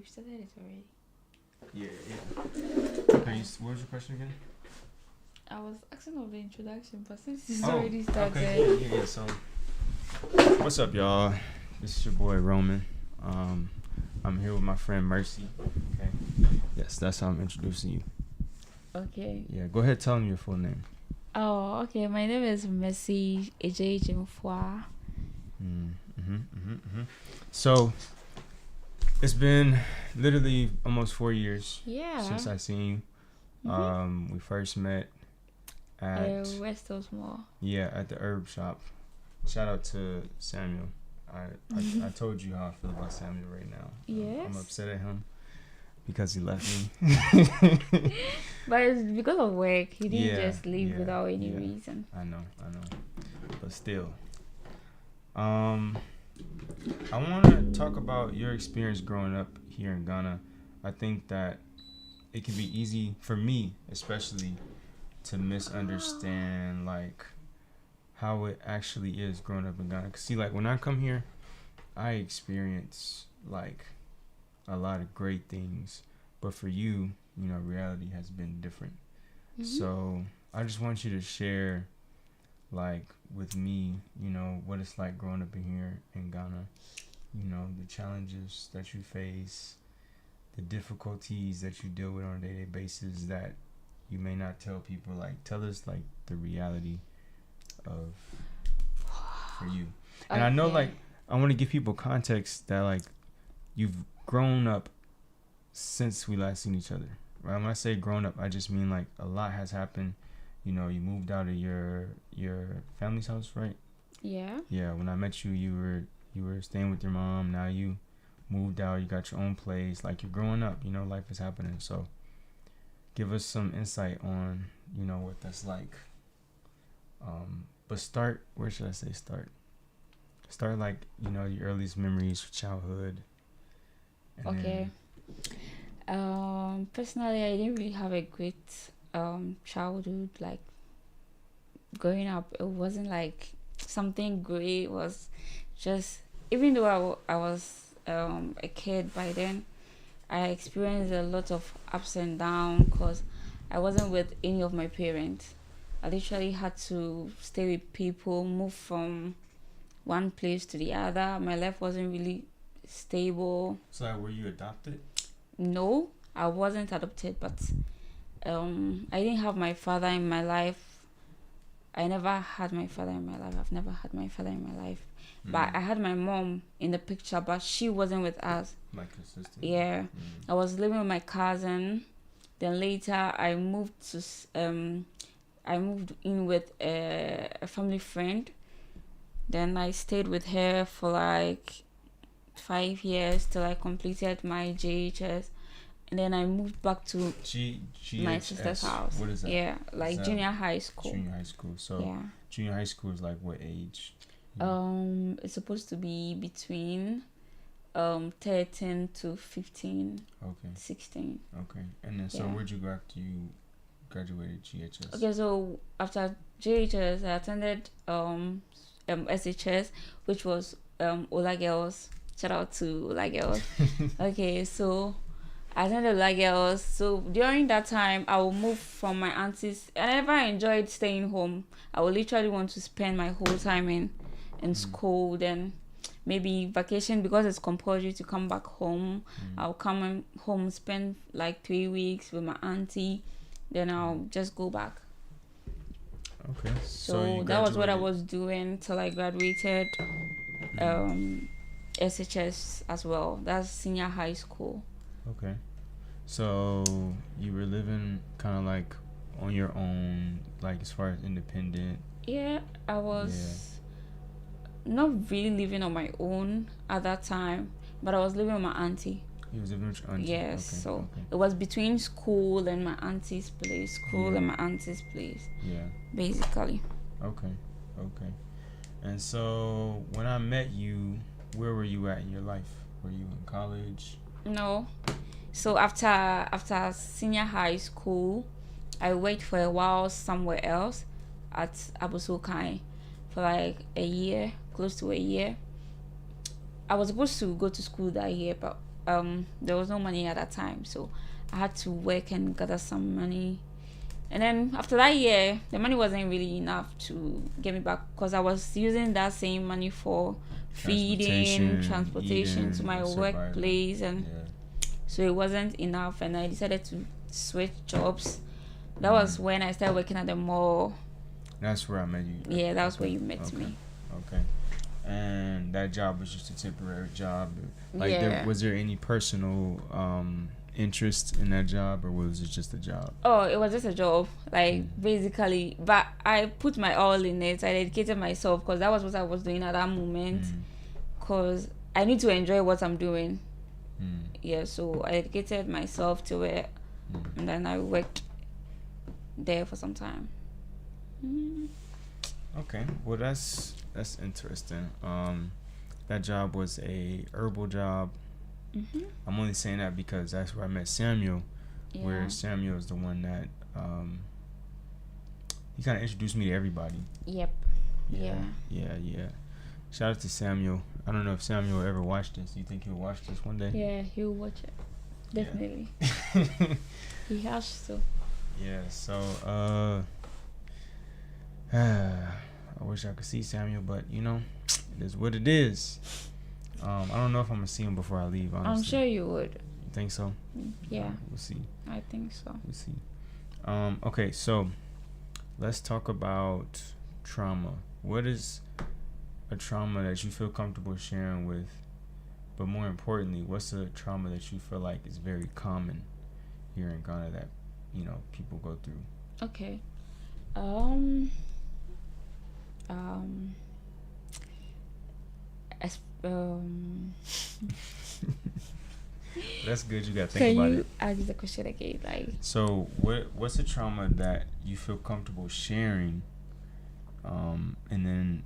we've started it already. Yeah. Okay, what was your question again? I was asking of the introduction, but since it's already started. Okay. Yeah. So, what's up, y'all? This is your boy Roman. I'm here with my friend Mercy. Okay. Yes, that's how I'm introducing you. Okay. Yeah. Go ahead, tell them your full name. Oh, okay. My name is Mercy Ejejimfwa. So, it's been literally almost 4 years since I seen you. We first met at West Osmore. Yeah, at the herb shop. Shout out to Samuel. I told you how I feel about Samuel right now. Yes. I'm upset at him because he left me. But it's because of work. He didn't just leave without any reason. I know. But still. I want to talk about your experience growing up here in Ghana. I think that it can be easy for me, especially, to misunderstand like how it actually is growing up in Ghana. 'Cause see, like when I come here, I experience like a lot of great things, but for you, reality has been different. So I just want you to share, like with me, what it's like growing up in here in Ghana. The challenges that you face, the difficulties that you deal with on a daily basis that you may not tell people. Like, tell us like the reality of for you. And I know, like, I want to give people context that like you've grown up since we last seen each other, right? When I say grown up, I just mean like a lot has happened. You moved out of your family's house, right? Yeah. Yeah. When I met you, you were staying with your mom. Now you moved out. You got your own place. Like, you're growing up. Life is happening. So, give us some insight on what that's like. But start. Where should I say start? Start like your earliest memories of childhood. Okay. Personally, I didn't really have a great childhood. Like, growing up, it wasn't like something great. It was just, even though I was a kid by then, I experienced a lot of ups and downs because I wasn't with any of my parents. I literally had to stay with people, move from one place to the other. My life wasn't really stable. So, were you adopted? No, I wasn't adopted, but I didn't have my father in my life. I never had my father in my life. I've never had my father in my life. But I had my mom in the picture, but she wasn't with us. Like your sister? Yeah. I was living with my cousin. Then later I moved in with a family friend. Then I stayed with her for like 5 years till I completed my JHS. And then I moved back to my sister's house. What is that? Yeah, like junior high school. Junior high school. So junior high school is like what age? It's supposed to be between 13 to 15. Okay. 16. Okay. And then so where'd you go after you graduated GHS? Okay, so after GHS I attended SHS, which was Ola Girls. Shout out to Ola Girls. Okay, so I attended Ola Girls. So during that time I will move from my auntie's. I never enjoyed staying home. I would literally want to spend my whole time in school. Then maybe vacation, because it's compulsory to come back home. I'll come home, spend like 3 weeks with my auntie, then I'll just go back. Okay. So that was what I was doing till I graduated SHS as well. That's senior high school. Okay. So you were living kind of like on your own, like as far as independent? Yeah, I was not really living on my own at that time, but I was living with my auntie. You was living with your auntie? Yes, okay, so it was between school and my auntie's place. And my auntie's place. Yeah. Basically. Okay. And so when I met you, where were you at in your life? Were you in college? No. So after senior high school, I worked for a while somewhere else at Abusokai for like a year, close to a year. I was supposed to go to school that year, but there was no money at that time, so I had to work and gather some money. And then after that year, the money wasn't really enough to get me back because I was using that same money for feeding, transportation to eating, my surviving. workplace, and Yeah. so it wasn't enough. And I decided to switch jobs. That was Mm. when I started working at the mall. That's where I met you. Yeah, that was where Okay. you met Okay. me. Okay. And that job was just a temporary job. Like, Yeah. was there any personal interest in that job, or was it just a job? Oh, it was just a job, like Mm. basically. But I put my all in it. I dedicated myself because that was what I was doing at that moment. Mm. Because I need to enjoy what I'm doing. Mm. Yeah, so I dedicated myself to it, and then I worked there for some time. Mm. Okay. Well, that's interesting. That job was a herbal job. Mhm. I'm only saying that because that's where I met Samuel. Yeah. Where Samuel is the one that he kind of introduced me to everybody. Yep. Yeah. Yeah. Shout out to Samuel. I don't know if Samuel will ever watch this. Do you think he'll watch this one day? Yeah, he'll watch it. Definitely. Yeah. He has to. Yeah. So I wish I could see Samuel, but you know, it is what it is. I don't know if I'm gonna see him before I leave. Honestly. I'm sure you would. You think so? Yeah. We'll see. I think so. We'll see. Okay, so let's talk about trauma. What is a trauma that you feel comfortable sharing with? But more importantly, what's a trauma that you feel like is very common here in Ghana that, you know, people go through? Okay. Um. As, That's good. You gotta think Can about you it. ask the question again? Like. So, what's a trauma that you feel comfortable sharing? And then,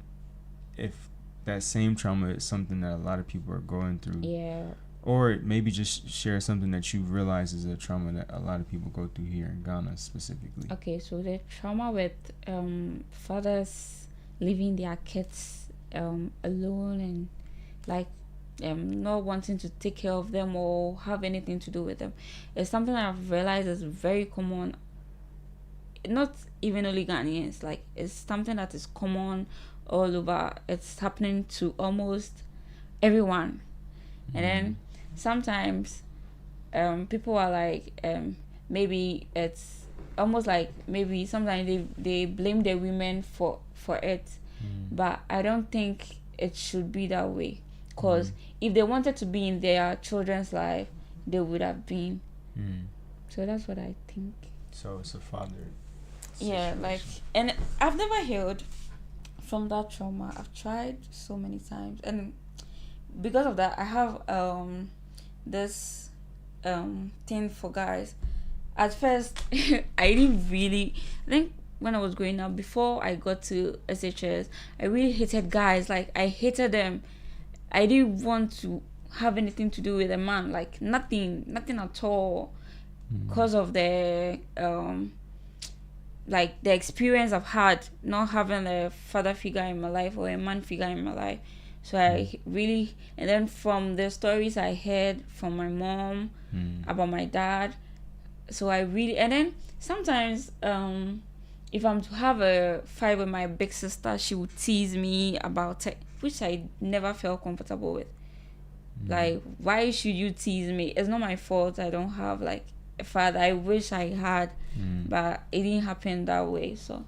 if that same trauma is something that a lot of people are going through, Yeah. or maybe just share something that you realize is a trauma that a lot of people go through here in Ghana specifically. Okay, so the trauma with fathers leaving their kids alone and like not wanting to take care of them or have anything to do with them is something I've realized is very common. Not even only Ghanaians, like it's something that is common all over. It's happening to almost everyone. And then sometimes people are like maybe it's almost like maybe sometimes they blame the women for it, but I don't think it should be that way, because if they wanted to be in their children's life, they would have been. So that's what I think. So it's a father Yeah, situation. like, and I've never healed from that trauma. I've tried so many times, and because of that I have this thing for guys. At first I didn't really, I think when I was growing up before I got to SHS, I really hated guys. Like I hated them. I didn't want to have anything to do with a man, like nothing at all, because of the like the experience I've had not having a father figure in my life or a man figure in my life. So I really, and then from the stories I heard from my mom about my dad, so I really, and then sometimes if I'm to have a fight with my big sister, she would tease me about it, which I never felt comfortable with. Like, why should you tease me? It's not my fault I don't have like a father. I wish I had, but it didn't happen that way. So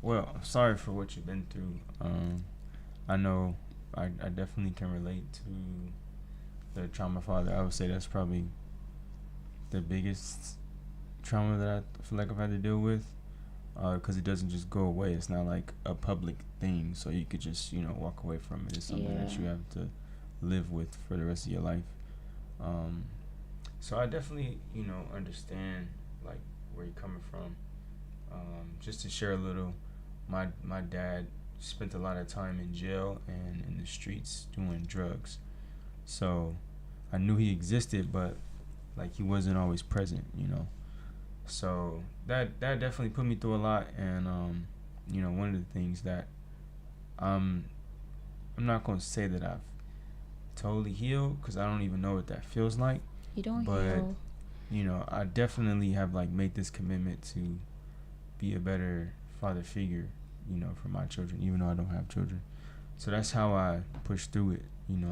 Well, I'm sorry for what you've been through. I know I definitely can relate to the trauma father. I would say that's probably the biggest trauma that I feel like I've had to deal with, because it doesn't just go away. It's not like a public thing, so you could just walk away from it. It's something that you have to live with for the rest of your life. So I definitely understand like where you're coming from. Just to share a little, my dad spent a lot of time in jail and in the streets doing drugs, so I knew he existed, but like he wasn't always present. So that definitely put me through a lot, and one of the things that I'm not gonna say that I've totally healed because I don't even know what that feels like. You don't But heal. I definitely have like made this commitment to be a better father figure, for my children, even though I don't have children. So that's how I push through it.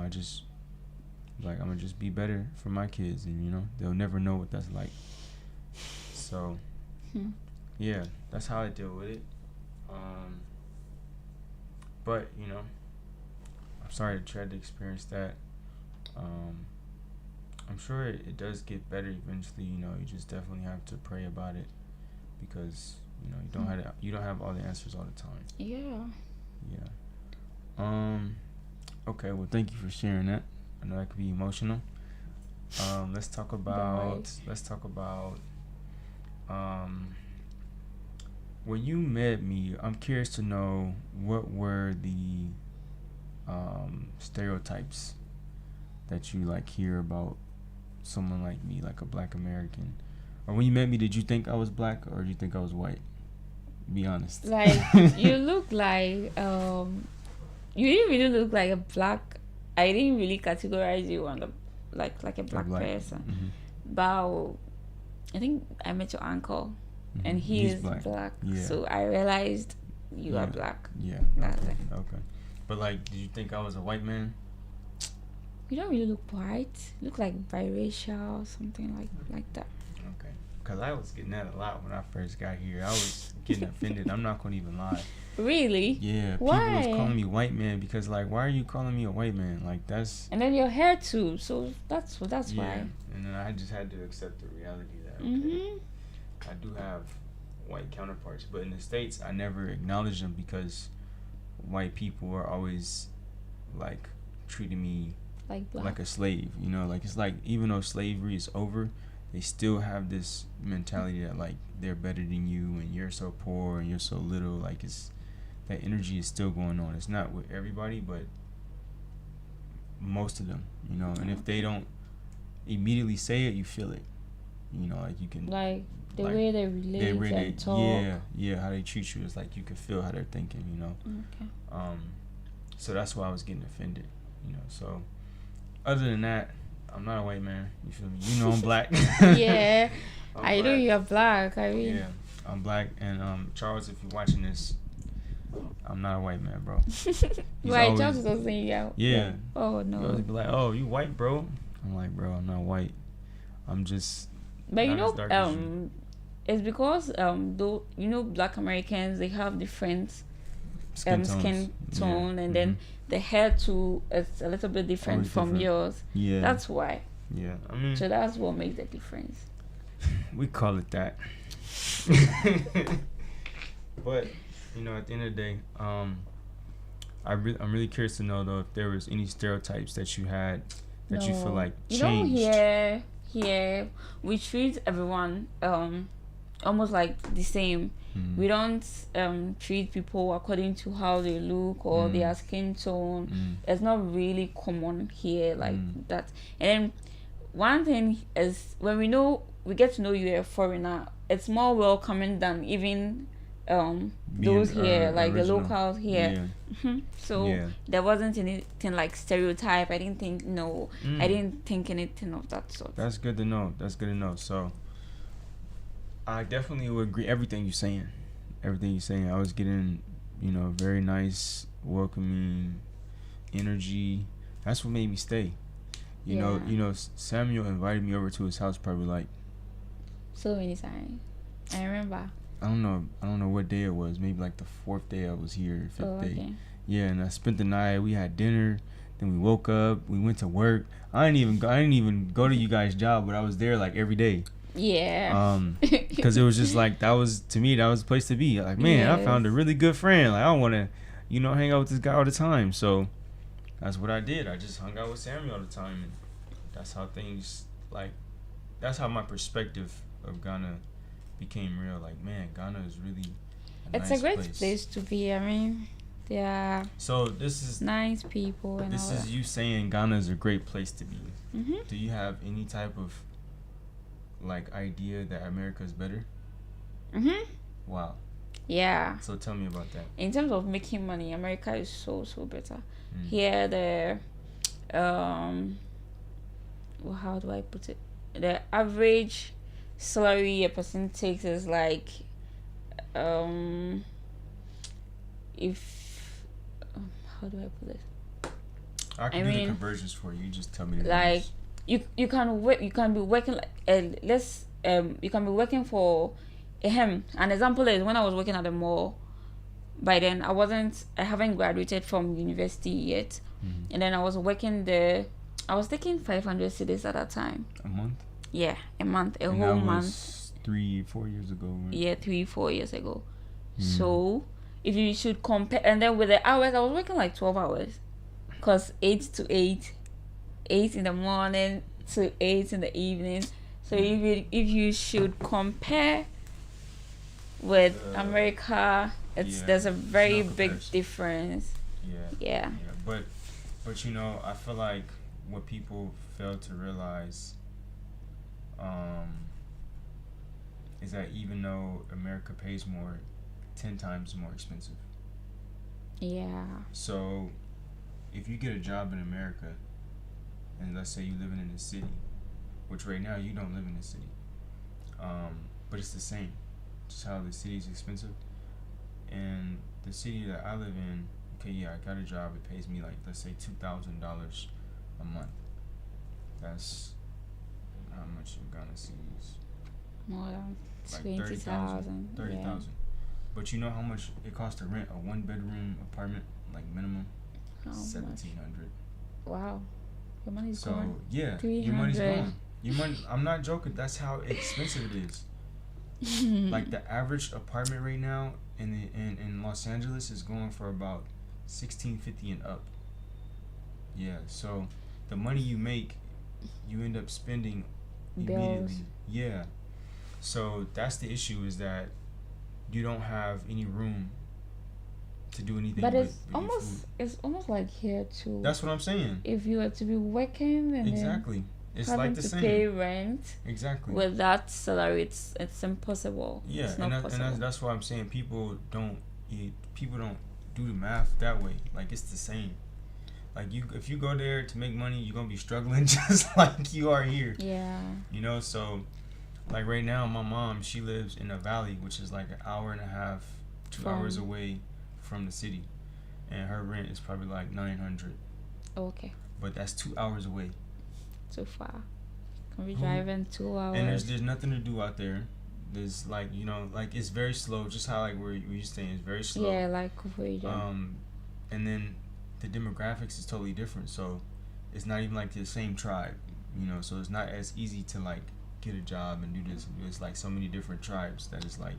I just like I'm gonna just be better for my kids, and they'll never know what that's like. So yeah, that's how I deal with it. But I'm sorry that you had to experience that. I'm sure it does get better eventually. You just definitely have to pray about it because you don't have all the answers all the time. Yeah. Yeah. Okay. Well, thank you for sharing that. I know that could be emotional. Let's talk about. When you met me, I'm curious to know what were the stereotypes that you like hear about someone like me, like a black American. Or when you met me, did you think I was black or did you think I was white? Be honest. Like you look like you didn't really look like a black. I didn't really categorize you on the like a black person. Mm-hmm. But I think I met your uncle, and He's is black. Yeah. So I realized you are black. Yeah. That's it. Okay. But like, did you think I was a white man? You don't really look white. You look like biracial, something like that. Okay. Because I was getting that a lot when I first got here. I was getting offended. I'm not going to even lie. Really? Yeah. Why? People was calling me white man because, like, why are you calling me a white man? Like, that's... And then your hair, too. So that's why. And then I just had to accept the reality that, okay, I do have white counterparts. But in the States, I never acknowledged them because white people are always, like, treating me like a slave. Like, it's like, even though slavery is over, they still have this mentality that, like, they're better than you and you're so poor and you're so little. Like, it's... that energy is still going on. It's not with everybody, but most of them, and if they don't immediately say it, you feel it. Like you can, like the way they relate and talk. Yeah, how they treat you is like you can feel how they're thinking. Okay. So that's why I was getting offended. So other than that, I'm not a white man. You feel me? I'm black. Yeah, I know you're black. I mean, yeah, I'm black. And Charles, if you're watching this, I'm not a white man, bro. Why Charles doesn't say yeah. Oh no. He always be like, "Oh, you white, bro?" I'm like, "Bro, I'm not white. I'm just." But it's because though black Americans, they have different skin tone, and then the hair too is a little bit different from yours. Yeah. That's why. Yeah, I mean. So that's what makes the difference. We call it that. But at the end of the day, I'm really curious to know though if there was any stereotypes that you had that you feel like changed. Here we treat everyone almost like the same. We don't treat people according to how they look or their skin tone. It's not really common here like that. And then one thing is when we get to know you're a foreigner, it's more welcoming than even those here, like original. The locals here. Yeah. So there wasn't anything like stereotype. I didn't think I didn't think anything of that sort. That's good to know. So I definitely would agree everything you're saying. I was getting very nice, welcoming energy. That's what made me stay. Samuel invited me over to his house probably like so many times. I remember. I don't know what day it was. Maybe like the 4th day I was here, 5th day. Yeah, and I spent the night. We had dinner. Then we woke up. We went to work. I didn't even go to you guys' job, but I was there like every day. Yeah. Because it was just like that was the place to be. Like, man, I found a really good friend. Like, I want to, hang out with this guy all the time. So that's what I did. I just hung out with Samuel all the time, and that's how things that's how my perspective of Ghana became real. Like, man, Ghana is really it's a great place to be. I mean, yeah. So this is nice people. And this is you saying Ghana is a great place to be. Mm-hmm. Do you have any type of idea that America is better? Mm-hmm. Wow. Yeah. So tell me about that. In terms of making money, America is so better. Here, the um well, how do I put it? The average salary a person takes is like um if how do I put it? I I can do the mean, conversions for you. You just tell me the like numbers. you can work, you can be working like let's you can be working for an example is when I was working at the mall. By then I haven't graduated from university yet, Mm-hmm. and then I was working there. I was taking 500 cities at that time. A month? Yeah, a month, a And whole that month. was 3-4 years ago, right? Yeah, 3 4 years ago. Mm. So if you should compare, and then with the hours, I was working like 12 hours, cause 8 to 8, 8 in the morning to 8 in the evening. So if you should compare with America, Yeah, there's a there's very no big comparison. difference. Yeah. Yeah. Yeah. But you know, I feel like what people fail to realize um, is that even though America pays more, 10 times more expensive. Yeah. So if you get a job in America, and let's say you're living in a city, which right now you don't live in a city, but it's the same. Just how the city is expensive, and the city that I live in, okay, yeah, I got a job. It pays me like let's say $2,000 a month. That's how much in Ghana cedis? More than Like 20,000. 30,000. Yeah. But you know how much it costs to rent a 1 bedroom apartment, like minimum? How much? 1,700. Wow. Your money's So gone. yeah, 300. your money's gone. Your money. I'm not joking. That's how expensive it is. Like the average apartment right now in Los Angeles is going for about $1,650 and up. Yeah. So the money you make, you end up spending immediately. Bills. Yeah. So that's the issue, is that you don't have any room to do anything. But but it's eat almost food. it's almost like here too. That's what I'm saying. If you were to be working and Exactly. It's then having like the to same. pay rent Exactly. with that salary, it's impossible. Yeah, It's not possible. and that's why I'm saying people don't do the math that way. Like it's the same. Like if you go there to make money, you're gonna be struggling just like you are here. Yeah. You know, so like right now, my mom, she lives in a valley, which is like an hour and a half, 2 hours away from the city, and her rent is probably like 900. Okay. But that's 2 hours away. Too far. Can be driving 2 hours. And there's nothing to do out there. There's like, you know, like it's very slow. Just how like we used to saying, it's very slow. Yeah, like Kufuija. And then the demographics is totally different. So it's not even like the same tribe, you know. So it's not as easy to like get a job and do this. It's like so many different tribes that it's like,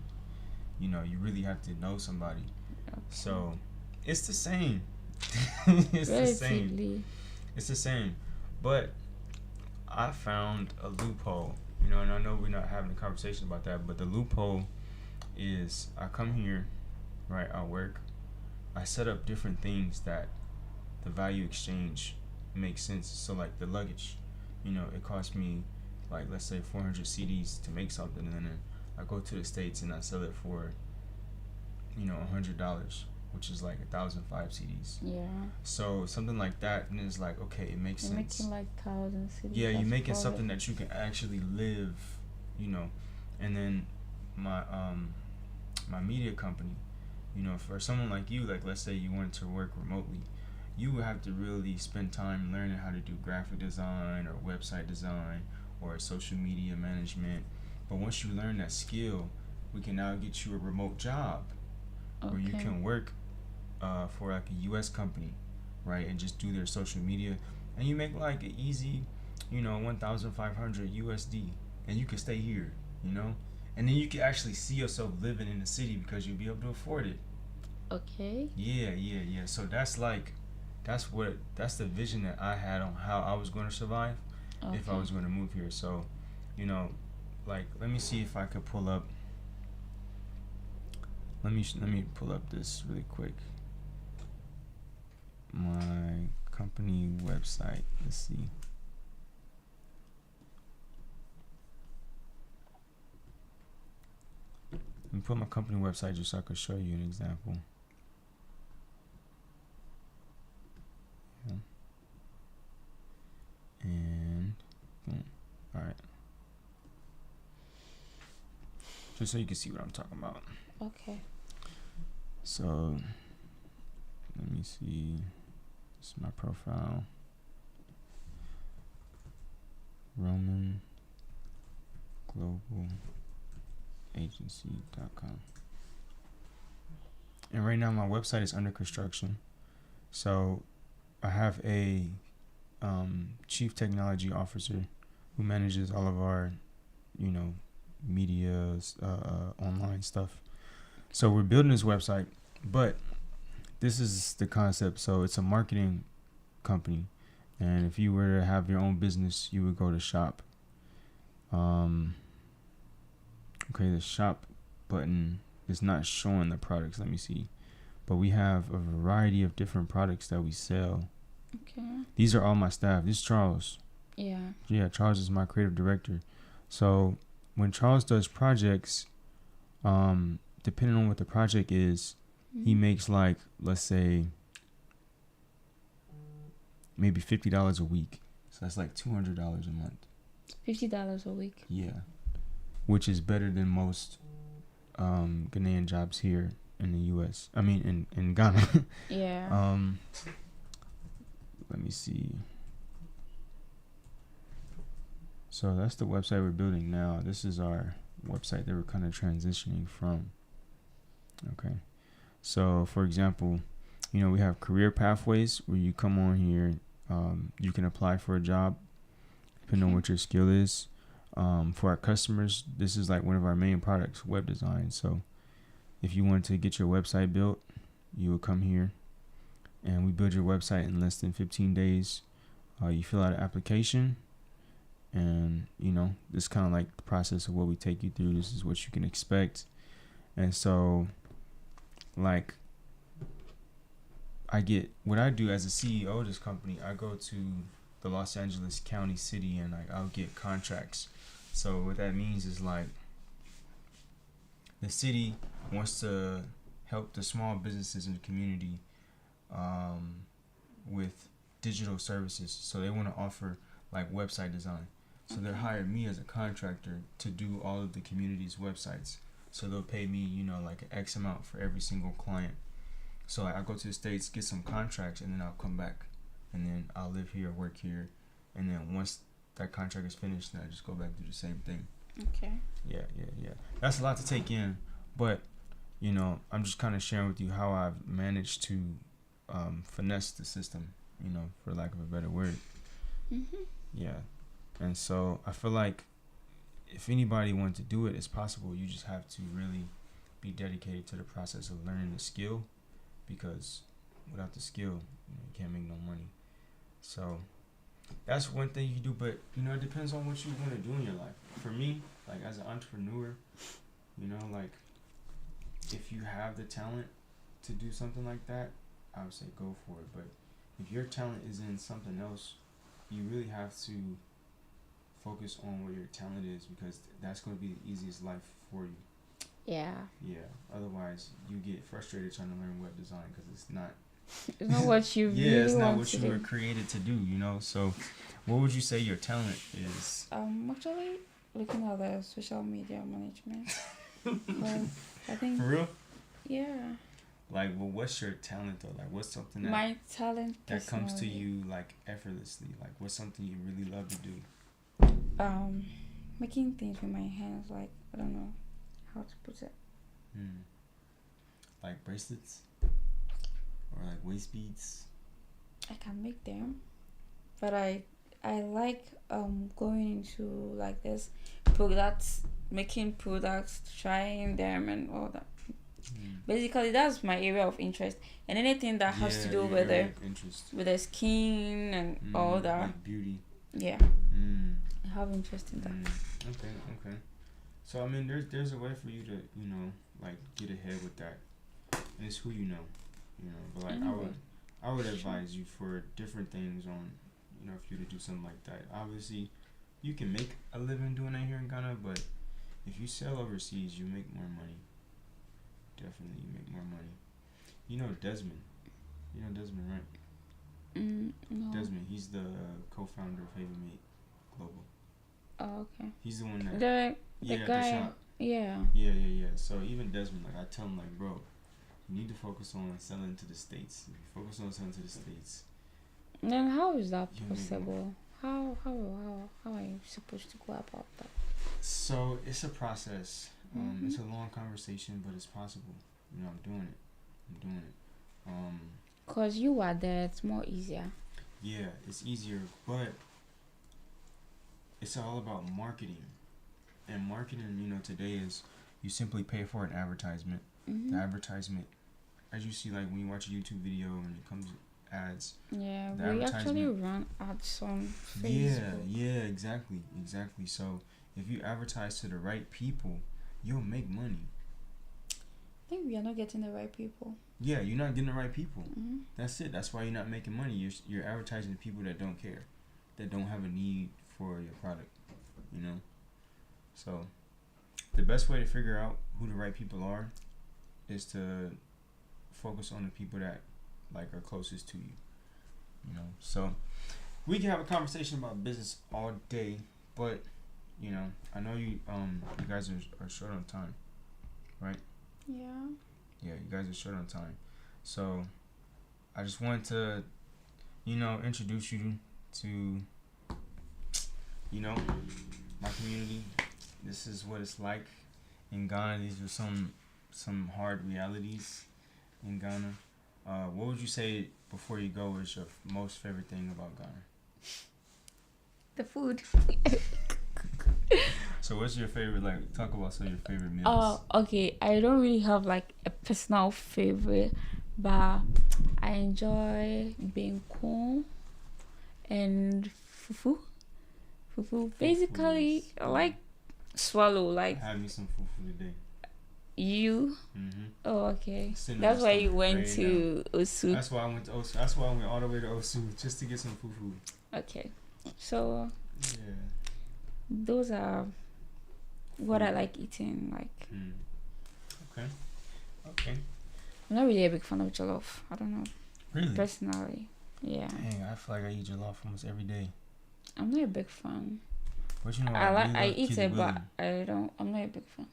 you know, you really have to know somebody. Okay. So it's the same. It's Relatively. the same. It's the same. But I found a loophole, you know, and I know we're not having a conversation about that, but the loophole is I come here, right, I work, I set up different things that the value exchange makes sense. So like the luggage, you know, it costs me like, let's say 400 CDs to make something, and then I go to the States and I sell it for, you know, $100, which is like 1,005 CDs. Yeah. So something like that, and it's like, okay, it makes You're sense. making like 1,000 cities. Yeah, you're making something that you can actually live, you know. And then my media company, you know, for someone like you, like let's say you wanted to work remotely, you would have to really spend time learning how to do graphic design or website design or social media management. But once you learn that skill, we can now get you a remote job where you can work for like a US company, right, and just do their social media, and you make like an easy, you know, 1,500 USD, and you can stay here, you know, and then you can actually see yourself living in the city because you'll be able to afford it. Okay. Yeah. So that's the vision that I had on how I was going to survive if I was going to move here. So, you know, like let me see if I could pull up. Let me pull up this really quick. My company website. Let's see. Let me put my company website just so I could show you an example. Yeah. just so you can see what I'm talking about. Okay. So let me see. This is my profile. Roman Global Agency.com. And right now my website is under construction. So I have a chief technology officer who manages all of our, media, online stuff. So we're building this website, but this is the concept. So it's a marketing company, and if you were to have your own business, you would go to shop. Okay, the shop button is not showing the products. Let me see. But we have a variety of different products that we sell. Okay. These are all my staff. This is Charles. Yeah. Yeah, Charles is my creative director. So when Charles does projects, depending on what the project is, he makes like, let's say, maybe $50 a week. So that's like $200 a month. $50 a week. Yeah, which is better than most Ghanaian jobs here in the U.S. I mean, in Ghana. Yeah. Let me see. So that's the website we're building now. This is our website that we're kind of transitioning from. Okay. So, for example, we have career pathways where you come on here. You can apply for a job depending on what your skill is. For our customers, this is like one of our main products, web design. So if you want to get your website built, you will come here and we build your website in less than 15 days. You fill out an application, and this is kind of like the process of what we take you through. This is what you can expect. And so, like, what I do as a CEO of this company, I go to the Los Angeles County City and I'll get contracts. So what that means is like the city wants to help the small businesses in the community with digital services. So they want to offer like website design. So they hired me as a contractor to do all of the community's websites. So they'll pay me, like an X amount for every single client. So I go to the States, get some contracts, and then I'll come back. And then I'll live here, work here. And then once that contract is finished, then I just go back and do the same thing. Okay. Yeah. That's a lot to take in. But, I'm just kind of sharing with you how I've managed to finesse the system, for lack of a better word. Mm-hmm. Yeah. And so I feel like if anybody wanted to do it, it's possible. You just have to really be dedicated to the process of learning the skill, because without the skill, you can't make no money. So that's one thing you do, but it depends on what you want to do in your life. For me, like as an entrepreneur, like if you have the talent to do something like that, I would say go for it. But if your talent is in something else, you really have to focus on what your talent is, because that's going to be the easiest life for you. Yeah. Otherwise, you get frustrated trying to learn web design because it's not what you really it's not want what to you do. were created to do. So what would you say your talent is? Actually, looking at the social media management. I think. For real? Yeah. Like, well, what's your talent though? Like, what's something that My talent that comes to personally, you like effortlessly? Like, what's something you really love to do? making things with my hands. Like, I don't know how to put it. Like bracelets or like waist beads. I can make them, but I like going into like this products, making products, trying them and all that. Basically, that's my area of interest, and anything that has to do with the skin and all that. Like beauty. Yeah. I have interest in that. Okay. So I mean, there's a way for you to like get ahead with that, and it's who you know. But like I would advise you for different things on for you to do something like that. Obviously, you can make a living doing that here in Ghana, but if you sell overseas, you make more money. Definitely, you make more money. Desmond. Desmond, right? No. Desmond, he's the co-founder of Havent Global. Oh, okay. He's the one that The guy. shop. Yeah. Yeah. So even Desmond, like I tell him, like, bro, you need to focus on selling to the states. If you focus on selling to the states, Then how is that you'll make more. possible? How are you supposed to go about that? So it's a process. Mm-hmm. It's a long conversation, but it's possible. You know, I'm doing it. I'm doing it. Um, Cause you are there, it's more easier. yeah, it's easier, but it's all about marketing. And marketing, you know, today is you simply pay for an advertisement. The Mm-hmm. advertisement, as you see, like when you watch a YouTube video and it comes ads, Yeah, the we actually advertisement. run ads on Yeah, Facebook. exactly. So if you advertise to the right people, you'll make money. I think we are not getting the right people. Yeah, you're not getting the right people. Mm-hmm. That's it. That's why you're not making money. You're advertising to people that don't care, that don't have a need for your product. You know. So the best way to figure out who the right people are is to focus on the people that like are closest to you. You know. So we can have a conversation about business all day, but you know, I know you guys are short on time, right? Yeah. Yeah, you guys are short on time. So I just wanted to, you know, introduce you to, you know, my community. This is what it's like in Ghana. These are some hard realities in Ghana. What would you say before you go is your most favorite thing about Ghana? The food. So what's your favorite, like, talk about some of your favorite meals? Oh, okay. I don't really have like a personal favorite, but I enjoy being cool and fufu. Fufu. Basically, is I like swallow like have me some fufu today. you. Mm-hmm. Oh, okay. Sitting on That's my why you stomach, went right to Osu. That's why I went to Osu. That's why I went all the way to Osu just to get some fufu. Okay. So Yeah. those are what I like eating. Like Okay. I'm not really a big fan of jollof. I don't know. Really? Personally. Yeah. Dang, I feel like I eat jollof almost every day. I'm not a big fan. But you know, I love eat Kili it, Willy. but I'm not a big fan.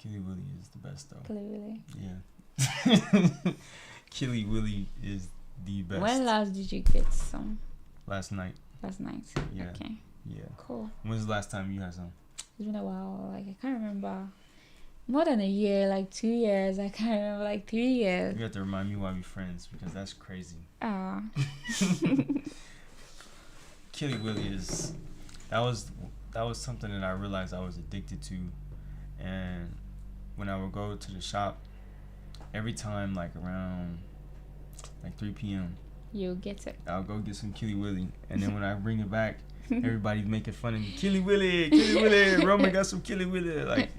Kili Willy is the best though. Clearly. Yeah. Kili Willy is the best. When last did you get some? Last night. Last night. Yeah. Okay. Yeah. Cool. When's the last time you had some? It's been a while. Like I can't remember. More than a year, like 2 years. I can't remember, like 3 years. You have to remind me why we're friends because that's crazy. Ah. Kili Willy is that was something that I realized I was addicted to, and when I would go to the shop, every time like around like 3 p.m. You get it. I'll go get some Kili Willy, and then when I bring it back, everybody's making fun of me. Kili Willy, Roman got some Kili Willy. Like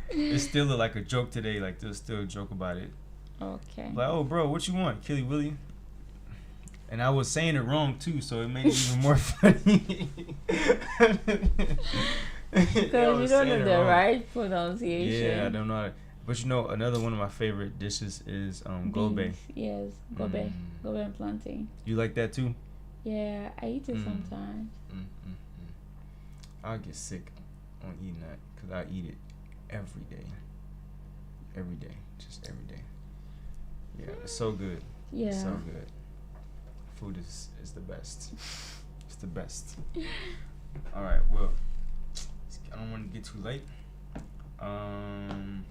it's still like a joke today. Like they'll still joke about it. Okay. Like, oh bro, what you want, Kili Willy? And I was saying it wrong too, so it made it even more funny. Because you don't know the right pronunciation. Yeah, I don't know how to, but you know, another one of my favorite dishes is gobe. Beans. Yes, gobe. Gobe and plantain. You like that too? Yeah, I eat it sometimes. I'll get sick on eating that because I eat it every day. Every day. Just every day. Yeah, it's so good. Yeah. It's so good. Food is the best. It's the best. All right, well, I don't want to get too late. I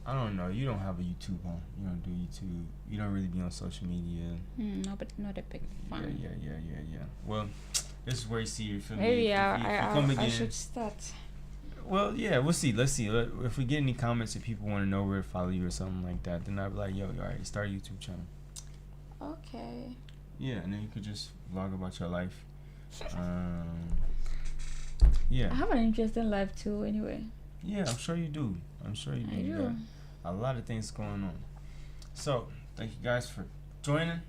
don't know. You don't have a YouTube on. You don't do YouTube. You don't really be on social media. No, but not a big fan. Yeah. Well, this is where you see your film. Maybe if you come again, I should start. Well, yeah, we'll see. Let's see. If we get any comments, if people want to know where to follow you or something like that, then I'll be like, yo, all right, start a YouTube channel. Okay. Yeah, and then you could just vlog about your life. Yeah. I have an interesting life too, anyway. Yeah, I'm sure you do. I do. got a lot of things going on. So, thank you guys for joining.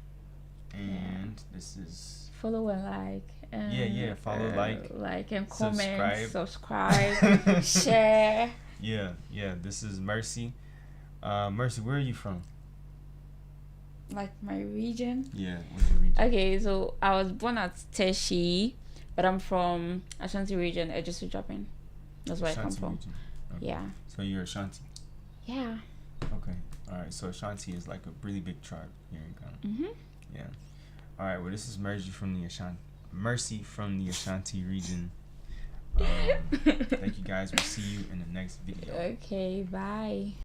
And this is... Follow and like. And, yeah. Follow, like and comment, subscribe. share. Yeah. This is Mercy. Mercy, where are you from? Like my region. Yeah, what's your region? Okay, so I was born at Teshi, but I'm from Ashanti region, Ejisu Japan. That's where I come Ashanti from. region. Okay. Yeah. So you're Ashanti. Yeah. Okay. All right. So Ashanti is like a really big tribe here in Ghana. Mhm. Yeah. All right. Well, this is Mercy from the Ashanti. Mercy from the Ashanti region. Thank you guys. We'll see you in the next video. Okay. Bye.